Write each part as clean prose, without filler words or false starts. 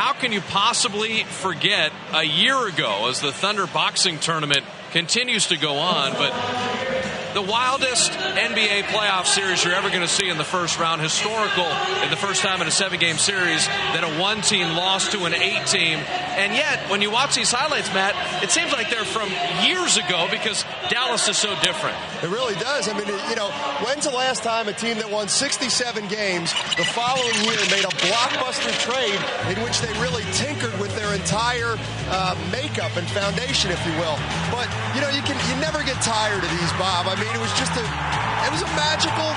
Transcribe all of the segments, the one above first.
how can you possibly forget a year ago as the Thunder boxing tournament continues to go on, but the wildest NBA playoff series you're ever going to see in the first round, historical in the first time in a 7-game series that a 1-team lost to an 8-team. And yet, when you watch these highlights, Matt, it seems like they're from years ago because Dallas is so different. It really does. I mean, you know, when's the last time a team that won 67 games the following year made a blockbuster trade in which they really tinkered with their entire makeup and foundation, if you will? But, you know, you never get tired of these, Bob. I mean, it was a magical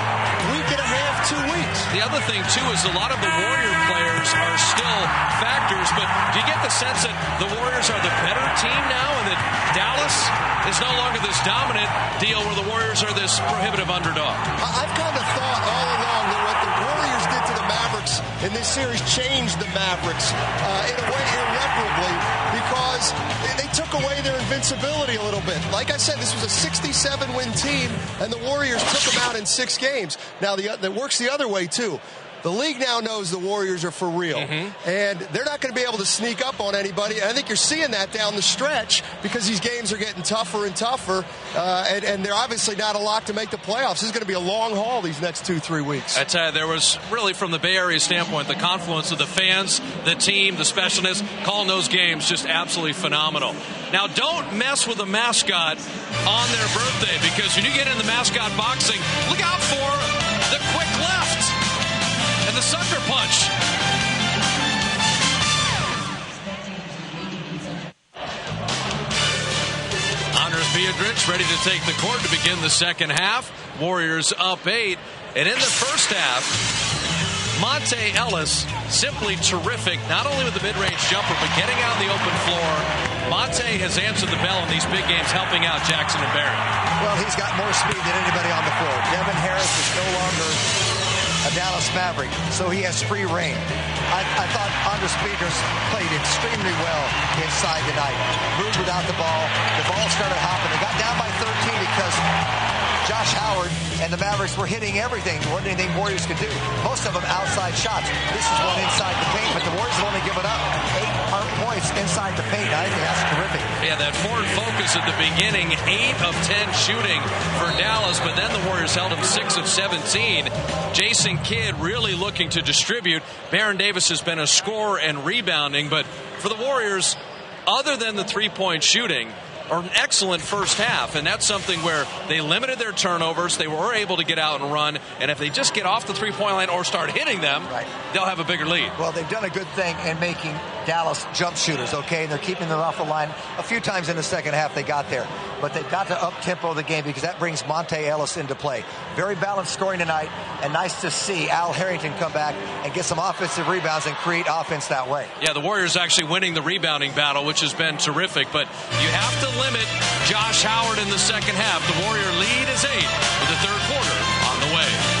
week and a half, 2 weeks. The other thing, too, is a lot of the Warrior players are still factors, but do you get the sense that the Warriors are the better team now and that Dallas is no longer this dominant deal where the Warriors are this prohibitive underdog? I've kind of thought all along that what the Warriors did to the Mavericks in this series changed the Mavericks in a way irreparably because they took away their invincibility a little bit. Like I said, this was a 67-win team, and the Warriors took them out in 6 games. Now, that works the other way, too. The league now knows the Warriors are for real, and they're not going to be able to sneak up on anybody. And I think you're seeing that down the stretch because these games are getting tougher and tougher, and they're obviously not a lock to make the playoffs. This is going to be a long haul these next 2-3 weeks. I tell you, there was really, from the Bay Area standpoint, the confluence of the fans, the team, the specialness, calling those games just absolutely phenomenal. Now, don't mess with the mascot on their birthday because when you get in the mascot boxing, look out for the quick left and the sucker punch. Andris biedrins ready to take the court to begin the second half. Warriors up 8. And in the first half, Monta Ellis simply terrific, not only with the mid-range jumper, but getting out in the open floor. Monta has answered the bell in these big games, helping out Jackson and Barry. Well, he's got more speed than anybody on the floor. Devin Harris is no longer a Dallas Maverick, so he has free reign. I thought Andris biedrins played extremely well inside tonight. Moved without the ball. The ball started hopping. They got down by 13 because Josh Howard and the Mavericks were hitting everything. There wasn't anything Warriors could do. Most of them outside shots. This is one inside the paint, but the Warriors have only given up 8 points inside the paint. I think that's terrific. Yeah, that forward focus at the beginning, 8 of 10 shooting for Dallas, but then the Warriors held them 6 of 17. Jason Kidd really looking to distribute. Baron Davis has been a scorer and rebounding, but for the Warriors, other than the three-point shooting, or an excellent first half, and that's something where they limited their turnovers. They were able to get out and run, and if they just get off the three-point line or start hitting them, they'll have a bigger lead. Well, they've done a good thing in making Dallas jump shooters, okay, and they're keeping them off the line. A few times in the second half they got there, but they've got to up-tempo the game because that brings Monta Ellis into play. Very balanced scoring tonight, and nice to see Al Harrington come back and get some offensive rebounds and create offense that way. Yeah, the Warriors actually winning the rebounding battle, which has been terrific, but you have to limit Josh Howard in the second half. The Warrior lead is 8 with the third quarter on the way.